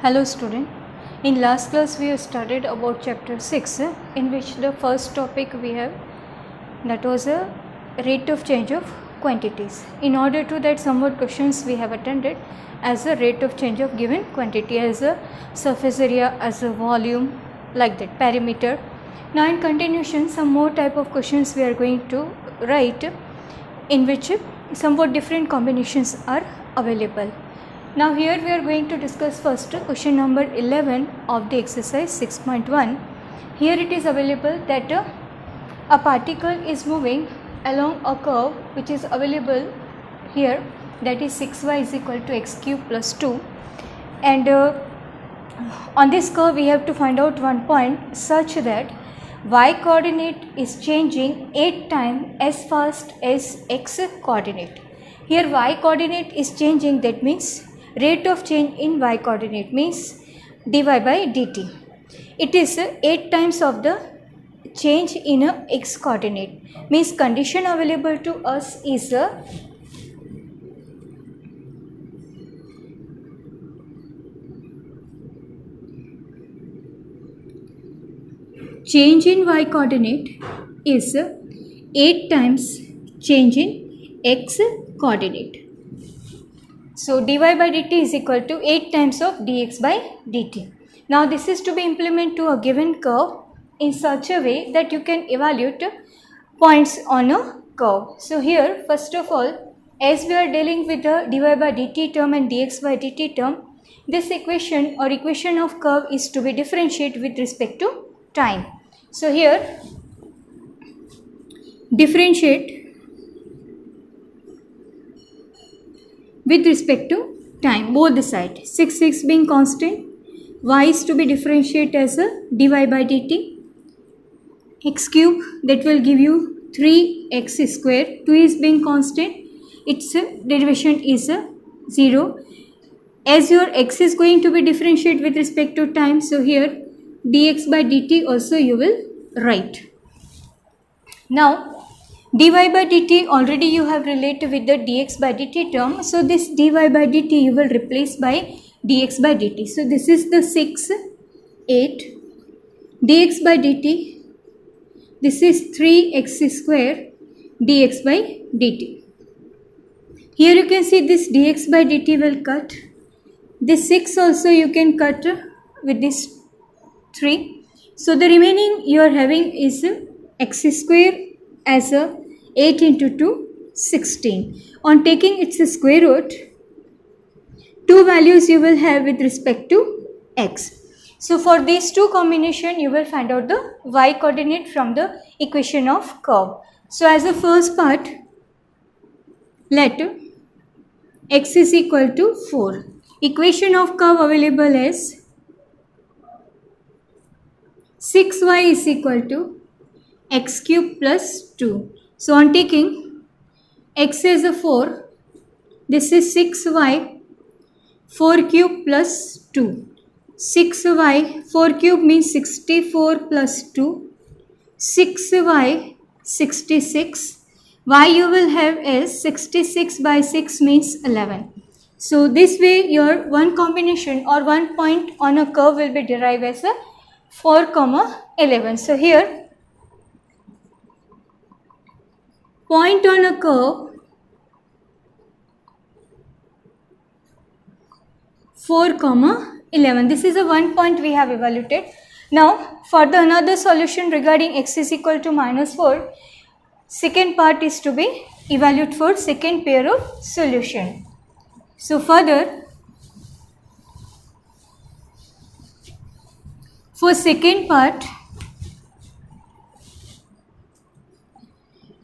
Hello student. In last class we have studied about chapter 6 in which the first topic we have that was a rate of change of quantities. In order to that somewhat questions we have attended as a rate of change of given quantity, as a surface area, as a volume, like that, perimeter. Now in continuation some more type of questions we are going to write in which somewhat different combinations are available. Now here we are going to discuss first question number 11 of the exercise 6.1. Here it is available that a particle is moving along a curve which is available here, that is 6y is equal to x cube plus 2, and on this curve we have to find out one point such that y coordinate is changing 8 times as fast as x coordinate. Here y coordinate is changing, that means rate of change in y coordinate means dy by dt. It is 8 times of the change in a x coordinate, means condition available to us is a change in y coordinate is 8 times change in x coordinate. So dy by dt is equal to 8 times of dx by dt. Now this is to be implemented to a given curve in such a way that you can evaluate points on a curve. So here first of all, as we are dealing with the dy by dt term and dx by dt term, this equation or equation of curve is to be differentiated with respect to time. So here differentiate with respect to time, both the side. 6 being constant, y is to be differentiated as a dy by dt, x cube that will give you 3x square, 2 is being constant, its derivation is 0. As your x is going to be differentiated with respect to time, so here dx by dt also you will write. Now dy by dt already you have related with the dx by dt term, so this dy by dt you will replace by dx by dt. So this is the 6, 8, dx by dt, this is 3x square dx by dt. Here you can see this dx by dt will cut, this 6 also you can cut with this 3. So the remaining you are having is x square as a 8 into 2, 16. On taking its square root, two values you will have with respect to x. So for these two combination you will find out the y coordinate from the equation of curve. So as the first part, let x is equal to 4. Equation of curve available as 6y is equal to x cube plus 2. So on taking x as a 4, this is 6y, 4 cube plus 2. 6y, 4 cube means 64 plus 2, 6y, 66. Y you will have is 66 by 6 means 11. So this way your one combination or one point on a curve will be derived as a 4, 11. So here point on a curve 4, 11. This is a one point we have evaluated. Now for the another solution regarding x is equal to minus 4, second part is to be evaluated for second pair of solution. So further, for second part,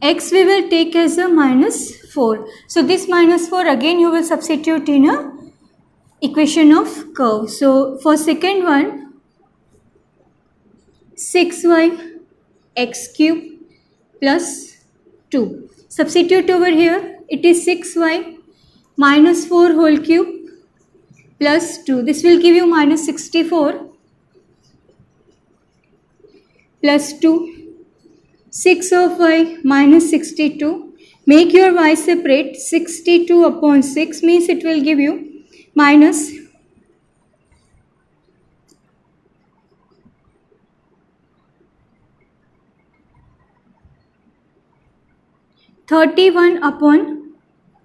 x we will take as a minus 4. So this minus 4 again you will substitute in a equation of curve. So for second one, 6y x cube plus 2. Substitute over here, it is 6y minus 4 whole cube plus 2. This will give you minus 64 plus 2. 6 of y minus 62. Make your y separate. 62 upon 6 means it will give you minus 31 upon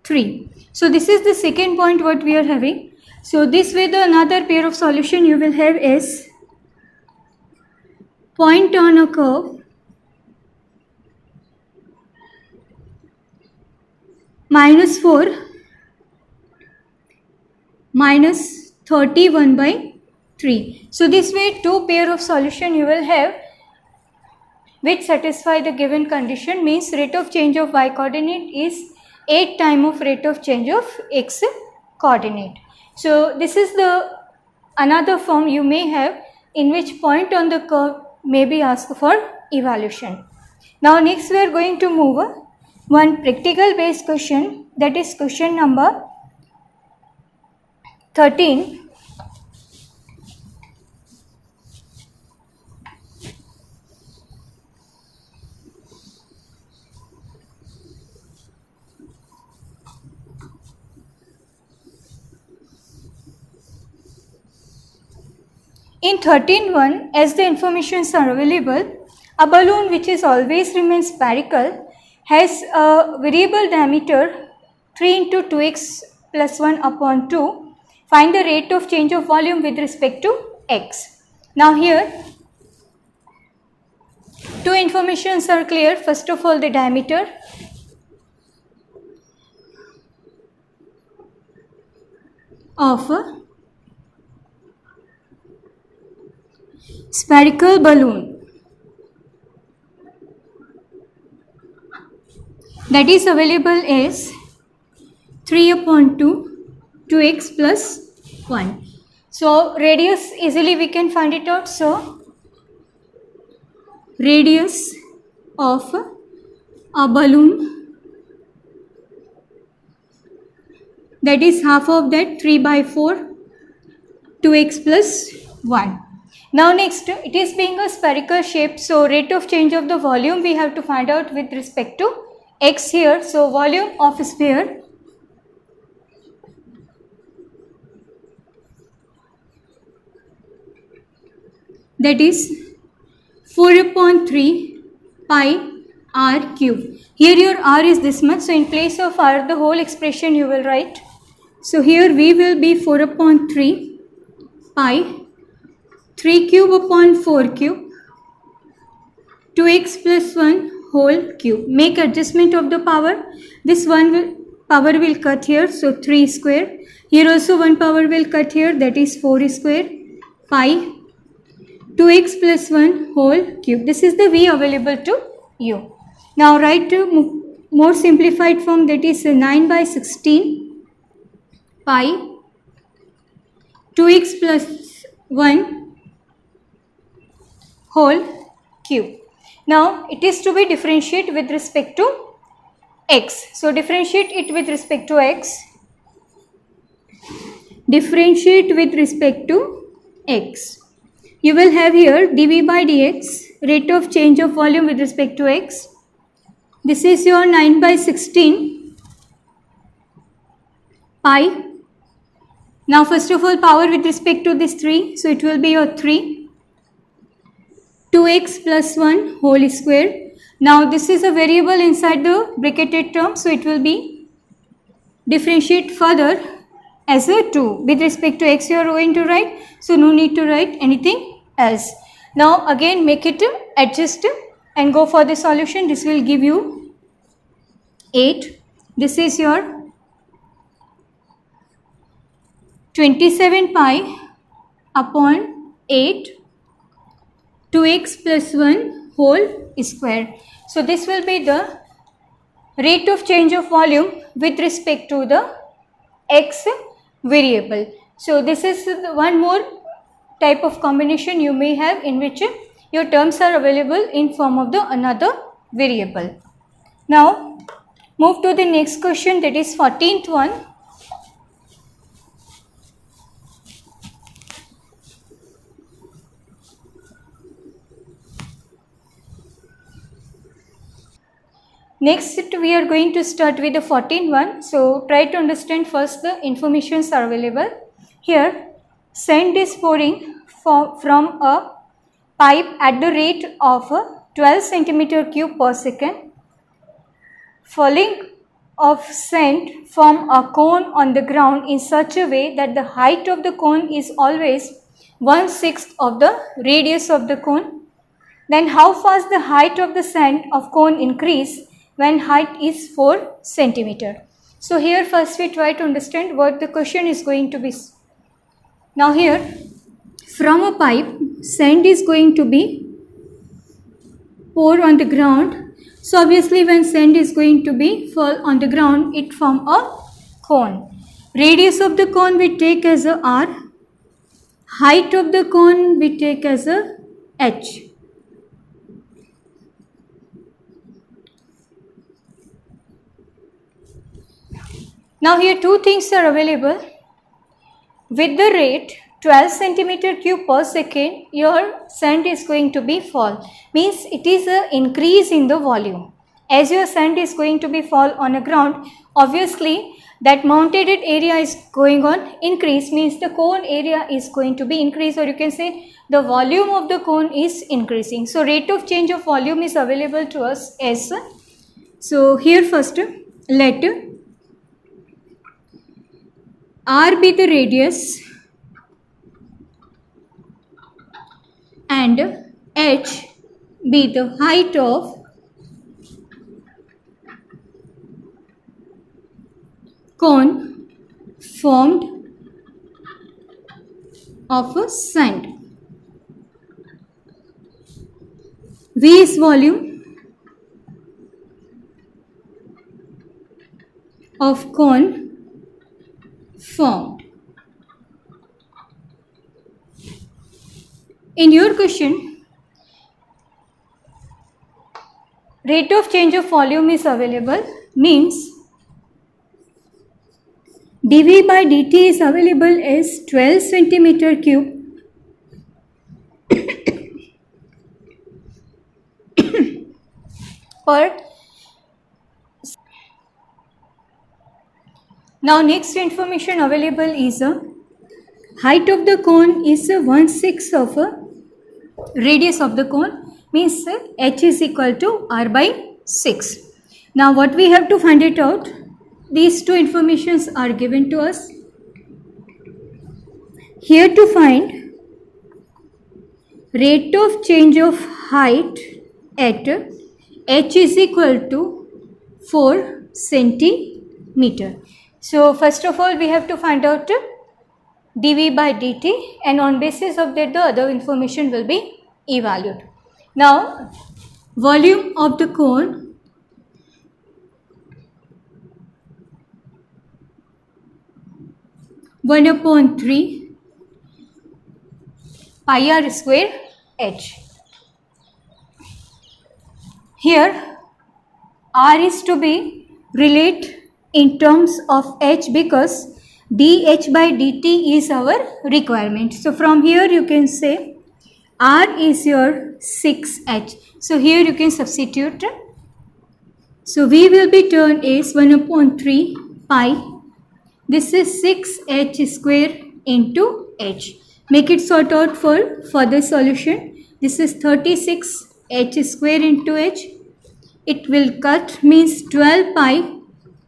3. So this is the second point what we are having. So this way the another pair of solution you will have is point on a curve -4 minus 31 by 3. So this way two pair of solution you will have which satisfy the given condition, means rate of change of y coordinate is 8 times of rate of change of x coordinate. So this is the another form you may have in which point on the curve may be asked for evaluation. Now next we are going to move one practical based question, that is question number 13. In 13.1, as the informations are available, a balloon which is always remains spherical has a variable diameter 3 into 2x plus 1 upon 2. Find the rate of change of volume with respect to x. Now here, two informations are clear. First of all, the diameter. Of a spherical balloon, that is available is 3 upon 2, 2x plus 1. So radius easily we can find it out. So radius of a balloon, that is half of that 3 by 4, 2x plus 1. Now next, it is being a spherical shape, so rate of change of the volume we have to find out with respect to x here. So volume of sphere that is 4 upon 3 pi r cube. Here your r is this much, so in place of r the whole expression you will write. So here v will be 4 upon 3 pi 3 cube upon 4 cube 2x plus 1 whole cube. Make adjustment of the power. This power will cut here, so 3 square. Here also one power will cut here, that is 4 square pi 2x plus 1 whole cube. This is the v available to you. Now write to more simplified form, that is 9 by 16 pi 2x plus 1 whole cube. Now it is to be differentiate with respect to x. So differentiate it with respect to x. Differentiate with respect to x. You will have here dv by dx, rate of change of volume with respect to x. This is your 9 by 16 pi. Now first of all power with respect to this 3, so it will be your 3. 2x plus 1 whole square. Now this is a variable inside the bracketed term, so it will be differentiate further as a 2. With respect to x you are going to write, so no need to write anything else. Now again make it adjust and go for the solution. This will give you 8. This is your 27 pi upon 8 2x plus 1 whole square. So this will be the rate of change of volume with respect to the x variable. So this is one more type of combination you may have in which your terms are available in form of the another variable. Now move to the next question, that is 14th one. Next we are going to start with the 14th one. So try to understand first the informations are available. Here sand is pouring from a pipe at the rate of 12 centimeter cube per second. falling of sand from a cone on the ground in such a way that the height of the cone is always 1/6 of the radius of the cone, then how fast the height of the sand of cone increase when height is 4 centimeter. So here first we try to understand what the question is going to be. Now here from a pipe sand is going to be poured on the ground. So obviously when sand is going to be fall on the ground, it form a cone. Radius of the cone we take as a r. Height of the cone we take as a h. Now here two things are available. With the rate 12 centimeter cube per second, your sand is going to be fall. Means it is an increase in the volume. As your sand is going to be fall on the ground, obviously that mounted area is going on increase, means the cone area is going to be increased, or you can say the volume of the cone is increasing. So rate of change of volume is available to us as. So here first let r be the radius and h be the height of cone formed of a sand. V is volume of cone formed. In your question, rate of change of volume is available, means dV by dt is available as 12 centimeter cube per. Now next information available is a height of the cone is 1/6 of a radius of the cone, means h is equal to r by 6. Now what we have to find it out, these two informations are given to us. Here to find rate of change of height at h is equal to 4 centimeter. So first of all we have to find out dV by dt, and on basis of that the other information will be evaluated. Now volume of the cone one upon 3 pi r square h. Here r is to be relate in terms of h because dH by dt is our requirement. So from here you can say r is your 6h. So here you can substitute. So v will be turned as 1 upon 3 pi. This is 6h square into h. Make it sort out for further solution. This is 36h square into h. It will cut, means 12 pi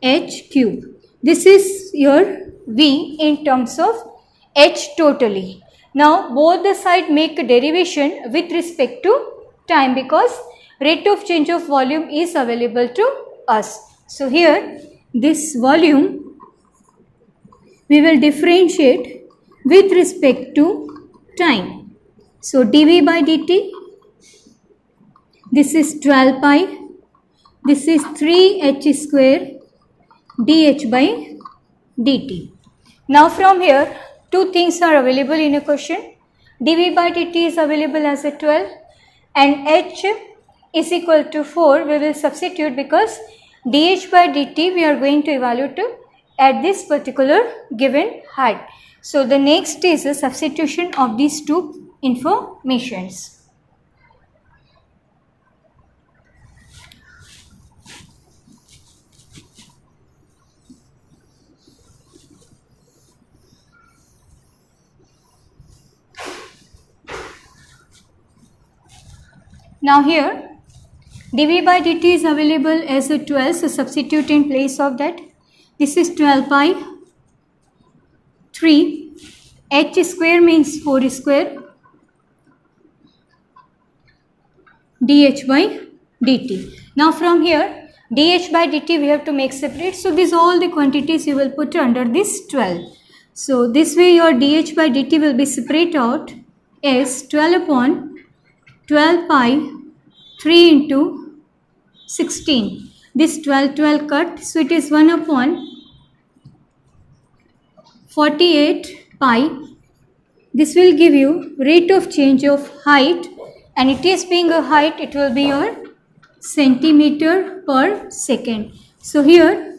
h cube. This is your v in terms of h totally. Now both the side make a derivation with respect to time because rate of change of volume is available to us. So here this volume we will differentiate with respect to time. So dV by dt, this is 12 pi, this is 3h square dH by dt. Now from here two things are available in a question. dV by dt is available as a 12 and h is equal to 4. We will substitute because dH by dt we are going to evaluate at this particular given height. So the next is a substitution of these two informations. Now here dv by dt is available as a 12, so substitute in place of that. This is 12 by 3. H square means 4 square dh by dt. Now from here dh by dt we have to make separate. So these all the quantities you will put under this 12. So this way your dh by dt will be separate out as 12 upon 12 pi 3 into 16. This 12 cut, so it is 1 upon 48 pi. This will give you rate of change of height, and it is being a height, it will be your centimeter per second. So here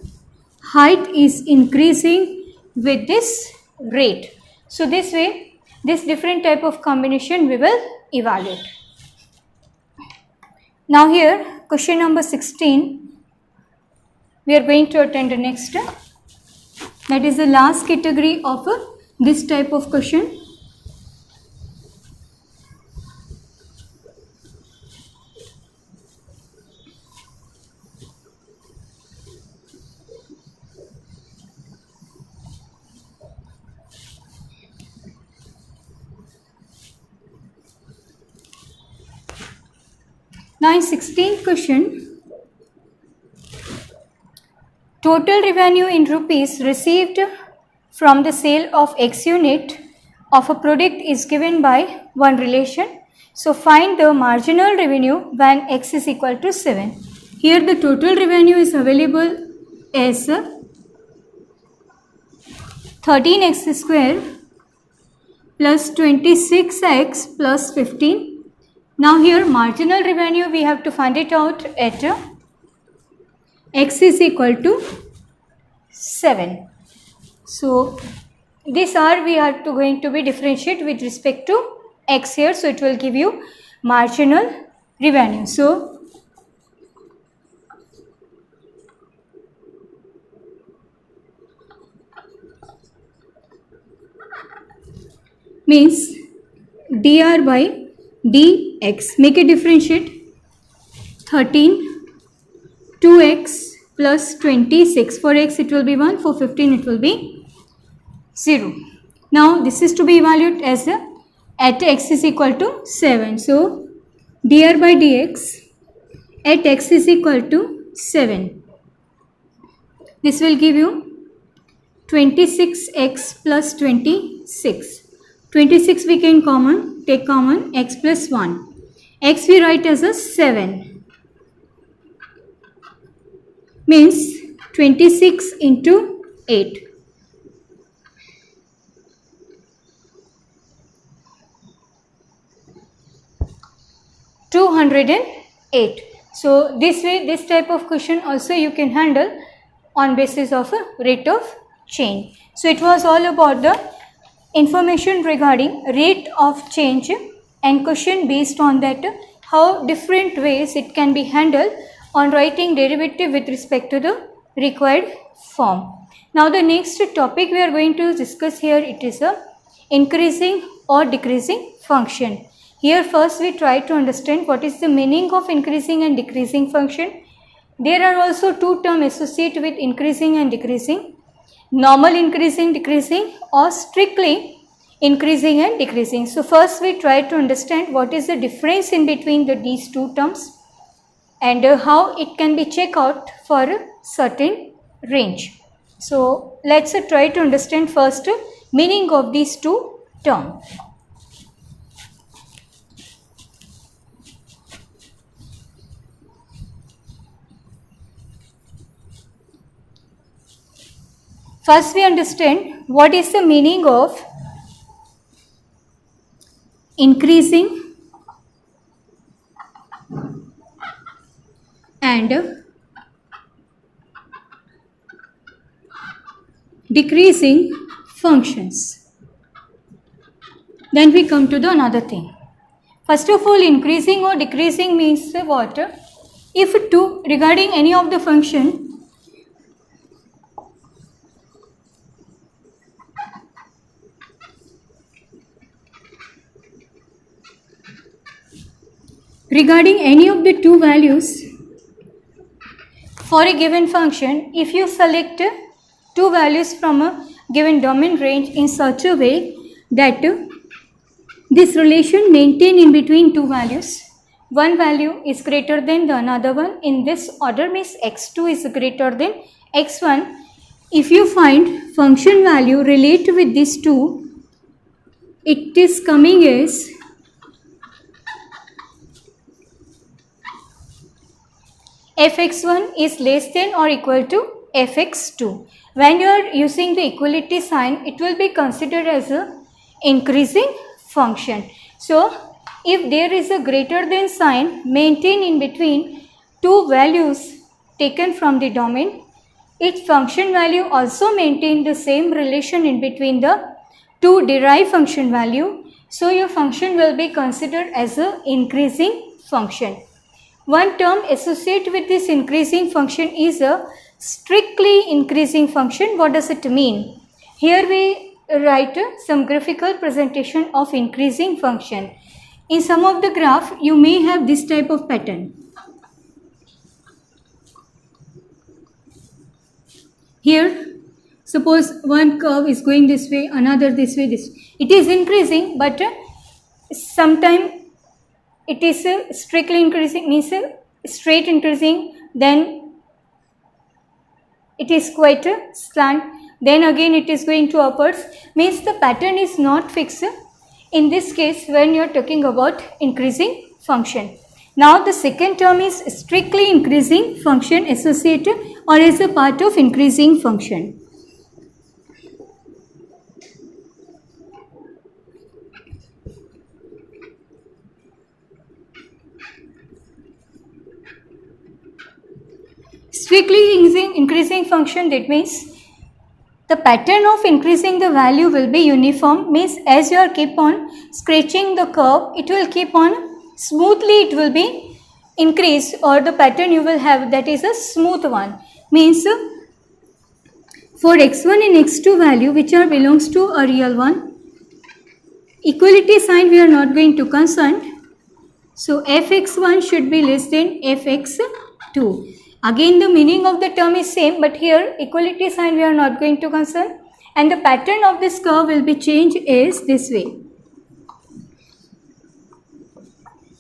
height is increasing with this rate. So this way, this different type of combination we will evaluate. Now here question number 16 we are going to attend the next. That is the last category of this type of question. Now in 16th question, total revenue in rupees received from the sale of X unit of a product is given by one relation. So find the marginal revenue when X is equal to 7. Here the total revenue is available as 13x square plus 26x plus 15. Now here marginal revenue we have to find it out at x is equal to 7. So this r we are going to be differentiate with respect to x here. So it will give you marginal revenue. So means dr by dx, make a differentiate 13 2x plus 26. For x it will be 1, for 15 it will be 0. Now this is to be evaluated as at x is equal to 7. So dr by dx at x is equal to 7. This will give you 26x plus 26. 26 we can take common, x plus 1. X we write as a 7. Means 26 into 8. (208). So this way, this type of question also you can handle on basis of a rate of change. So it was all about the information regarding rate of change and question based on that how different ways it can be handled on writing derivative with respect to the required form. Now the next topic we are going to discuss here, it is a increasing or decreasing function. Here first we try to understand what is the meaning of increasing and decreasing function. There are also two terms associated with increasing and decreasing: normal increasing, decreasing, or strictly increasing and decreasing. So first we try to understand what is the difference in between these two terms and how it can be checked out for a certain range. So let's try to understand first meaning of these two terms. First we understand what is the meaning of increasing and decreasing functions. Then we come to the another thing. First of all, increasing or decreasing means what? If regarding any of the function, regarding any of the two values for a given function, if you select two values from a given domain range in such a way that this relation maintained in between two values, one value is greater than the another one in this order, means x2 is greater than x1. If you find function value relate with these two, it is coming as fx1 is less than or equal to fx2. When you are using the equality sign, it will be considered as a increasing function. So, if there is a greater than sign maintained in between two values taken from the domain, its function value also maintain the same relation in between the two derived function value. So, your function will be considered as a increasing function. One term associated with this increasing function is a strictly increasing function. What does it mean? Here we write some graphical presentation of increasing function. In some of the graph, you may have this type of pattern. Here, suppose one curve is going this way, another this way, this way. It is increasing, but sometime it is strictly increasing, means straight increasing, then it is quite a slant, then again it is going to upwards, means the pattern is not fixed in this case when you are talking about increasing function. Now the second term is strictly increasing function associated or as a part of increasing function. Strictly increasing function, that means the pattern of increasing the value will be uniform, means as you are keep on scratching the curve, it will keep on smoothly, it will be increased, or the pattern you will have that is a smooth one, means for x1 and x2 value which are belongs to a real one, equality sign we are not going to concern. So fx1 should be less than fx2. Again the meaning of the term is same, but here equality sign we are not going to concern, and the pattern of this curve will be changed as this way.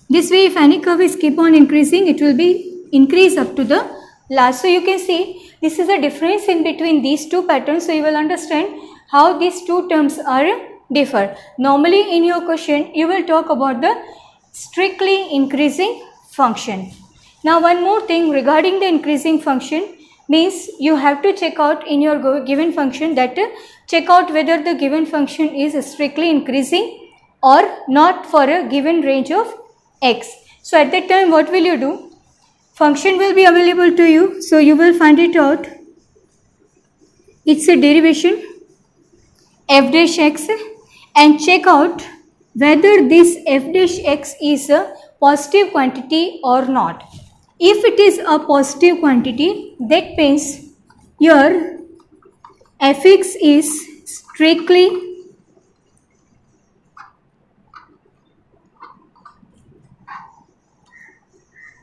This way if any curve is keep on increasing, it will be increase up to the last. So you can see this is a difference in between these two patterns, so you will understand how these two terms are differ. Normally in your question you will talk about the strictly increasing function. Now one more thing regarding the increasing function, means you have to check out in your given function that check out whether the given function is strictly increasing or not for a given range of x. So at that time what will you do? Function will be available to you, so you will find it out. It's a derivation f dash x and check out whether this f dash x is a positive quantity or not. If it is a positive quantity, that means your fx is strictly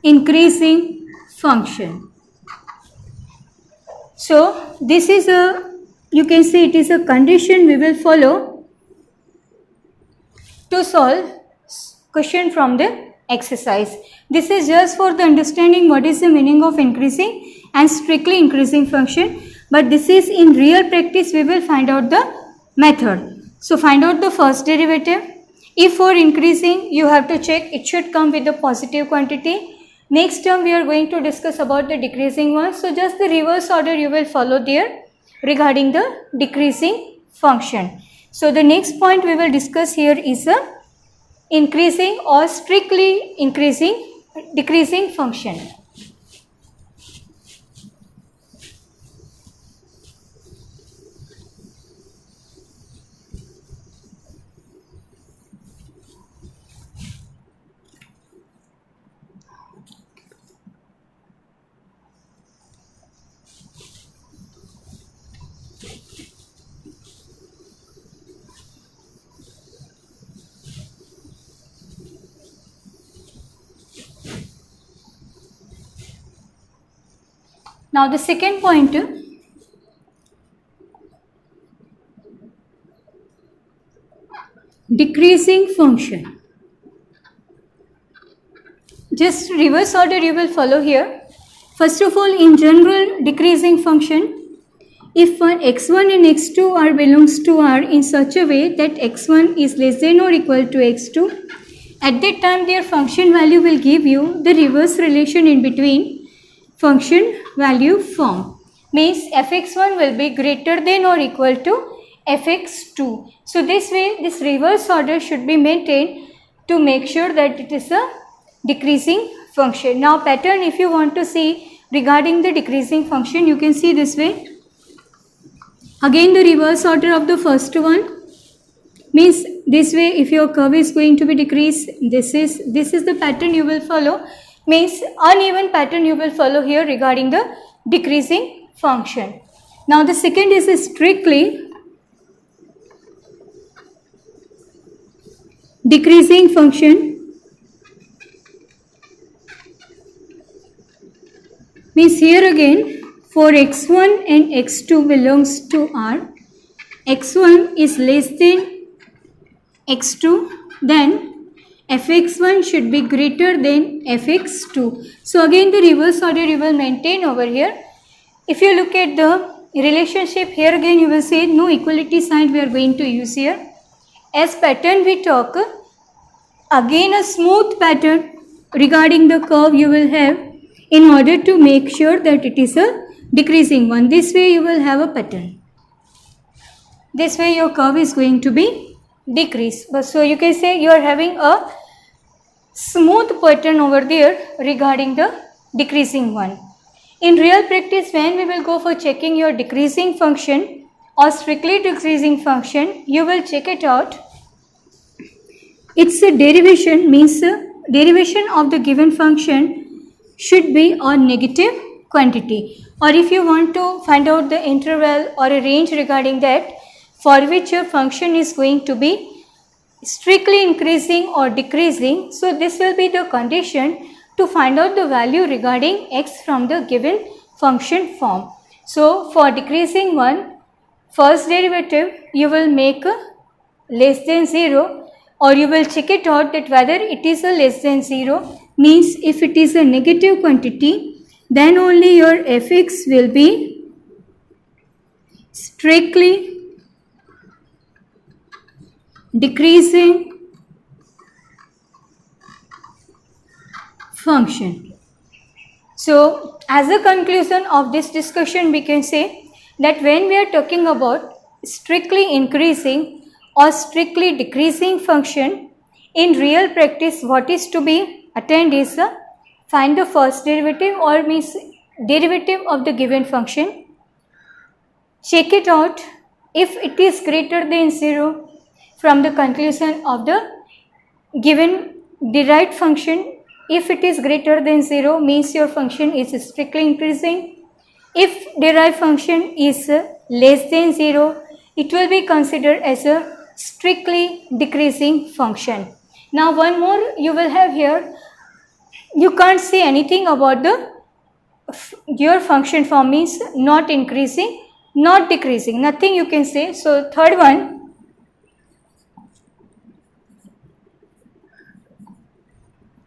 increasing function. So this is a, you can say it is a condition we will follow to solve question from the exercise. This is just for the understanding what is the meaning of increasing and strictly increasing function, but this is in real practice we will find out the method. So find out the first derivative. If for increasing you have to check it should come with the positive quantity. Next term we are going to discuss about the decreasing one, so just the reverse order you will follow there regarding the decreasing function. So the next point we will discuss here is a increasing or strictly decreasing function. Now the second point, decreasing function. Just reverse order you will follow here. First of all, in general decreasing function, if x1 and x2 are belongs to R in such a way that x1 is less than or equal to x2, at that time their function value will give you the reverse relation in between function value form. Means fx1 will be greater than or equal to fx2. So this way this reverse order should be maintained to make sure that it is a decreasing function. Now pattern, if you want to see regarding the decreasing function, you can see this way. Again the reverse order of the first one, means this way if your curve is going to be decreased, this is the pattern you will follow, means uneven pattern you will follow here regarding the decreasing function. Now the second is strictly decreasing function, means here again for x1 and x2 belongs to R, x1 is less than x2, then fx1 should be greater than fx2. So again the reverse order you will maintain over here. If you look at the relationship here, again you will say no equality sign we are going to use here. As pattern we talk, again a smooth pattern regarding the curve you will have in order to make sure that it is a decreasing one. This way you will have a pattern. This way your curve is going to be decreased. But so you can say you are having a smooth pattern over there regarding the decreasing one. In real practice, when we will go for checking your decreasing function or strictly decreasing function, you will check it out. Its a derivation, means derivation of the given function should be a negative quantity. Or if you want to find out the interval or a range regarding that, for which your function is going to be strictly increasing or decreasing, so this will be the condition to find out the value regarding x from the given function form. So for decreasing one, first derivative you will make a less than 0, or you will check it out that whether it is a less than 0, means if it is a negative quantity, then only your fx will be strictly decreasing function. So as a conclusion of this discussion, we can say that when we are talking about strictly increasing or strictly decreasing function, in real practice what is to be attained is find the first derivative, or means derivative of the given function. Check it out. If it is greater than 0, from the conclusion of the given derived function, if it is greater than 0, means your function is strictly increasing. If derived function is less than 0, it will be considered as a strictly decreasing function. Now one more you will have here. You can't say anything about your function form, means not increasing, not decreasing, nothing you can say. So third one,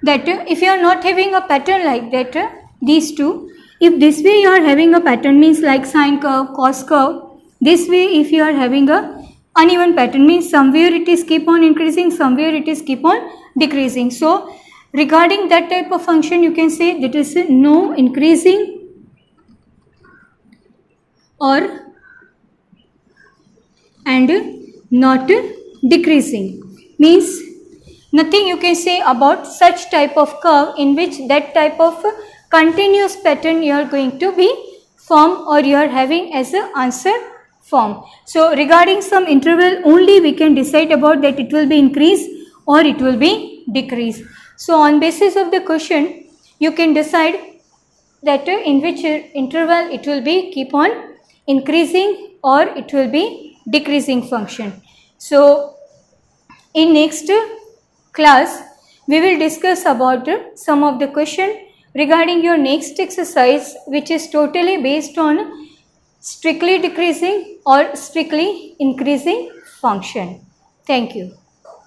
that if you are not having a pattern like that, these two, if this way you are having a pattern, means like sine curve, cos curve, this way if you are having a uneven pattern, means somewhere it is keep on increasing, somewhere it is keep on decreasing. So regarding that type of function, you can say that is no increasing or and not decreasing, means nothing you can say about such type of curve in which that type of continuous pattern you are going to be form, or you are having as a answer form. So regarding some interval only we can decide about that it will be increase or it will be decrease. So on basis of the question, you can decide that in which interval it will be keep on increasing or it will be decreasing function. So in next class, we will discuss about some of the question regarding your next exercise, which is totally based on strictly decreasing or strictly increasing function. Thank you.